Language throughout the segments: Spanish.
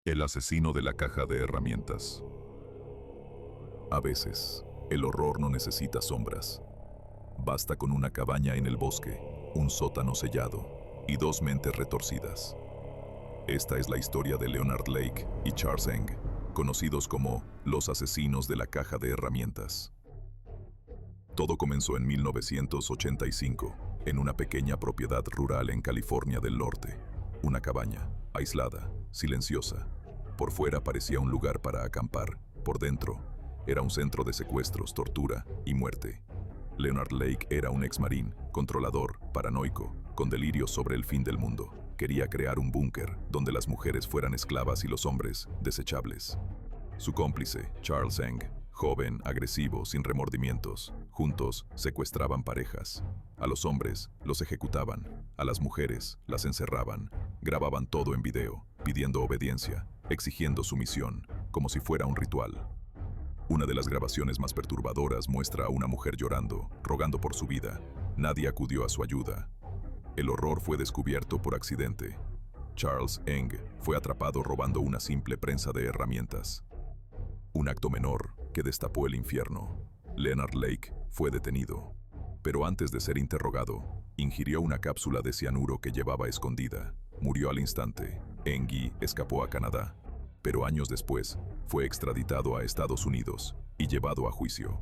El asesino de la caja de herramientas. A veces, el horror no necesita sombras. Basta con una cabaña en el bosque, un sótano sellado y dos mentes retorcidas. Esta es la historia de Leonard Lake y Charles Eng, conocidos como los asesinos de la caja de herramientas. Todo comenzó en 1985, en una pequeña propiedad rural en California del Norte. Una cabaña, aislada, silenciosa. Por fuera parecía un lugar para acampar. Por dentro, era un centro de secuestros, tortura y muerte. Leonard Lake era un exmarín, controlador, paranoico, con delirios sobre el fin del mundo. Quería crear un búnker donde las mujeres fueran esclavas y los hombres, desechables. Su cómplice, Charles Eng, joven, agresivo, sin remordimientos. Juntos, secuestraban parejas. A los hombres, los ejecutaban. A las mujeres, las encerraban. Grababan todo en video, pidiendo obediencia, exigiendo sumisión, como si fuera un ritual. Una de las grabaciones más perturbadoras muestra a una mujer llorando, rogando por su vida. Nadie acudió a su ayuda. El horror fue descubierto por accidente. Charles Eng fue atrapado robando una simple prensa de herramientas. Un acto menor que destapó el infierno. Leonard Lake fue detenido, pero antes de ser interrogado, ingirió una cápsula de cianuro que llevaba escondida. Murió al instante. Engi escapó a Canadá, pero años después fue extraditado a Estados Unidos y llevado a juicio.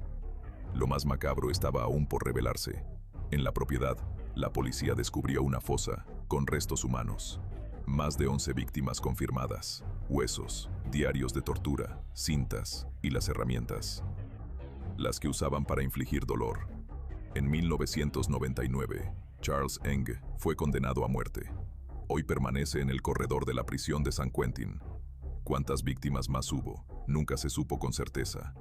Lo más macabro estaba aún por revelarse. En la propiedad, la policía descubrió una fosa con restos humanos. Más de 11 víctimas confirmadas, huesos, diarios de tortura, cintas y las herramientas, las que usaban para infligir dolor. En 1999, Charles Eng fue condenado a muerte. Hoy permanece en el corredor de la prisión de San Quentin. ¿Cuántas víctimas más hubo? Nunca se supo con certeza.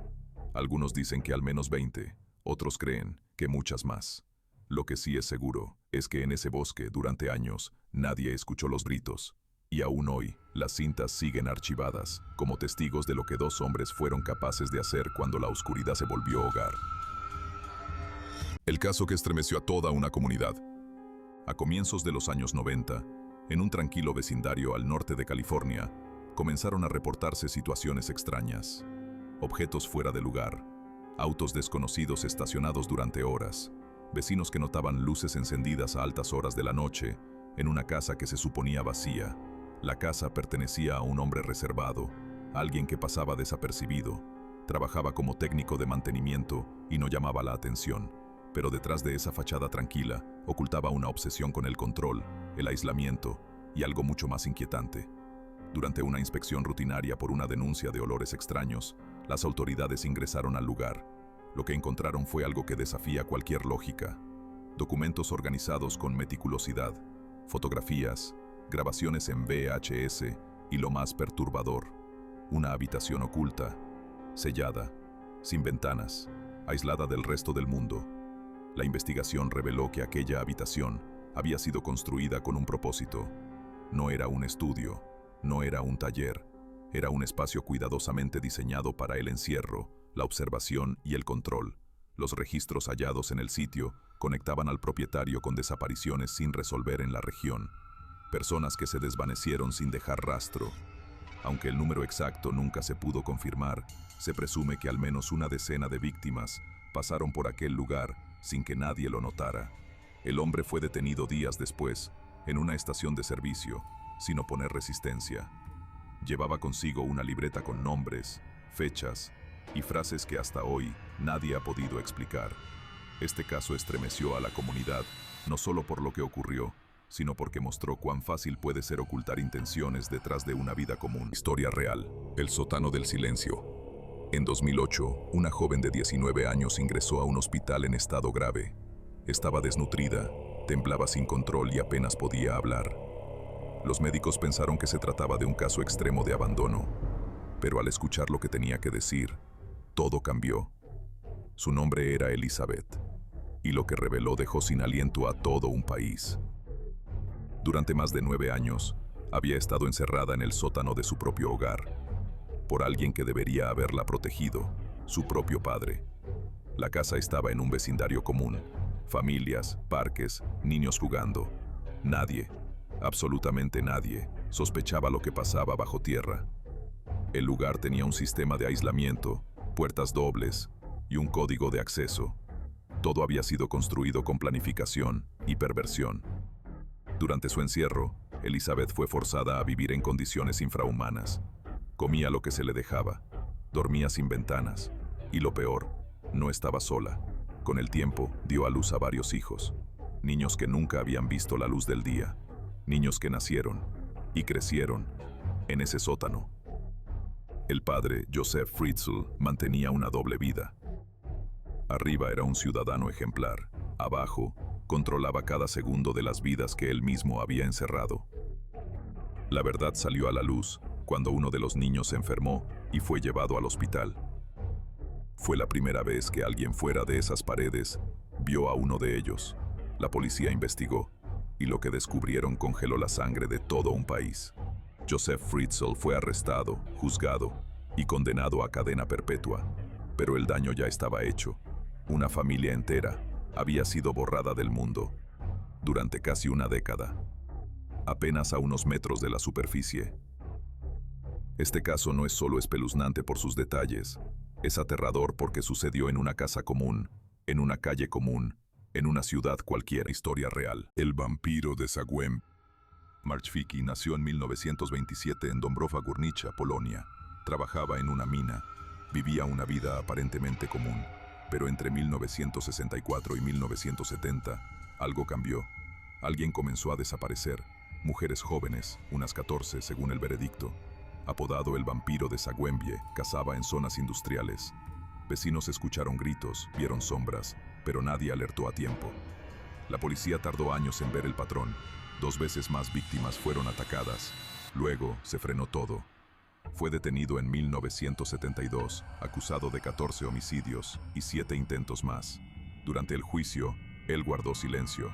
Algunos dicen que al menos 20, otros creen que muchas más. Lo que sí es seguro es que en ese bosque, durante años, nadie escuchó los gritos. Y aún hoy, las cintas siguen archivadas, como testigos de lo que dos hombres fueron capaces de hacer cuando la oscuridad se volvió hogar. El caso que estremeció a toda una comunidad. A comienzos de los años 90, en un tranquilo vecindario al norte de California, comenzaron a reportarse situaciones extrañas. Objetos fuera de lugar, autos desconocidos estacionados durante horas, vecinos que notaban luces encendidas a altas horas de la noche en una casa que se suponía vacía. La casa pertenecía a un hombre reservado, alguien que pasaba desapercibido, trabajaba como técnico de mantenimiento y no llamaba la atención, pero detrás de esa fachada tranquila ocultaba una obsesión con el control, el aislamiento y algo mucho más inquietante. Durante una inspección rutinaria por una denuncia de olores extraños, las autoridades ingresaron al lugar. Lo que encontraron fue algo que desafía cualquier lógica. Documentos organizados con meticulosidad, fotografías, grabaciones en VHS y lo más perturbador, una habitación oculta, sellada, sin ventanas, aislada del resto del mundo. La investigación reveló que aquella habitación había sido construida con un propósito. No era un estudio, no era un taller, era un espacio cuidadosamente diseñado para el encierro, la observación y el control. Los registros hallados en el sitio conectaban al propietario con desapariciones sin resolver en la región. Personas que se desvanecieron sin dejar rastro. Aunque el número exacto nunca se pudo confirmar, se presume que al menos una decena de víctimas pasaron por aquel lugar sin que nadie lo notara. El hombre fue detenido días después, en una estación de servicio, sin oponer resistencia. Llevaba consigo una libreta con nombres, fechas y frases que hasta hoy nadie ha podido explicar. Este caso estremeció a la comunidad, no solo por lo que ocurrió, sino porque mostró cuán fácil puede ser ocultar intenciones detrás de una vida común. Historia real. El sótano del silencio. En 2008, una joven de 19 años ingresó a un hospital en estado grave. Estaba desnutrida, temblaba sin control y apenas podía hablar. Los médicos pensaron que se trataba de un caso extremo de abandono, pero al escuchar lo que tenía que decir, todo cambió. Su nombre era Elizabeth, y lo que reveló dejó sin aliento a todo un país. Durante más de 9 años, había estado encerrada en el sótano de su propio hogar, por alguien que debería haberla protegido, su propio padre. La casa estaba en un vecindario común, familias, parques, niños jugando. Nadie, absolutamente nadie, sospechaba lo que pasaba bajo tierra. El lugar tenía un sistema de aislamiento, puertas dobles y un código de acceso. Todo había sido construido con planificación y perversión. Durante su encierro, Elizabeth fue forzada a vivir en condiciones infrahumanas. Comía lo que se le dejaba, dormía sin ventanas, y lo peor, no estaba sola. Con el tiempo, dio a luz a varios hijos, niños que nunca habían visto la luz del día, niños que nacieron y crecieron en ese sótano. El padre, Joseph Fritzl, mantenía una doble vida. Arriba era un ciudadano ejemplar, abajo, controlaba cada segundo de las vidas que él mismo había encerrado. La verdad salió a la luz cuando uno de los niños se enfermó y fue llevado al hospital. Fue la primera vez que alguien fuera de esas paredes vio a uno de ellos. La policía investigó, y lo que descubrieron congeló la sangre de todo un país. Joseph Fritzl fue arrestado, juzgado y condenado a cadena perpetua, pero el daño ya estaba hecho. Una familia entera había sido borrada del mundo durante casi una década, apenas a unos metros de la superficie. Este caso no es solo espeluznante por sus detalles, es aterrador porque sucedió en una casa común, en una calle común, en una ciudad cualquiera. Historia real. El vampiro de Zagłębie. Marczewski nació en 1927 en Dąbrowa Górnicza, Polonia. Trabajaba en una mina. Vivía una vida aparentemente común, pero entre 1964 y 1970, algo cambió. Alguien comenzó a desaparecer. Mujeres jóvenes, unas 14 según el veredicto. Apodado el vampiro de Zagłębie, cazaba en zonas industriales. Vecinos escucharon gritos, vieron sombras, pero nadie alertó a tiempo. La policía tardó años en ver el patrón. 2 veces más víctimas fueron atacadas. Luego se frenó todo. Fue detenido en 1972, acusado de 14 homicidios y 7 intentos más. Durante el juicio, él guardó silencio.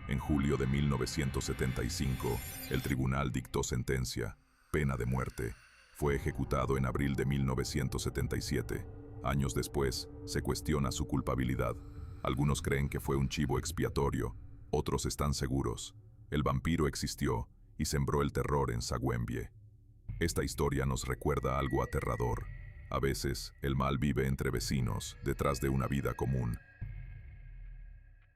En julio de 1975, el tribunal dictó sentencia, pena de muerte. Fue ejecutado en abril de 1977. Años después, se cuestiona su culpabilidad. Algunos creen que fue un chivo expiatorio, otros están seguros. El vampiro existió y sembró el terror en Zagłębie. Esta historia nos recuerda algo aterrador. A veces, el mal vive entre vecinos, detrás de una vida común.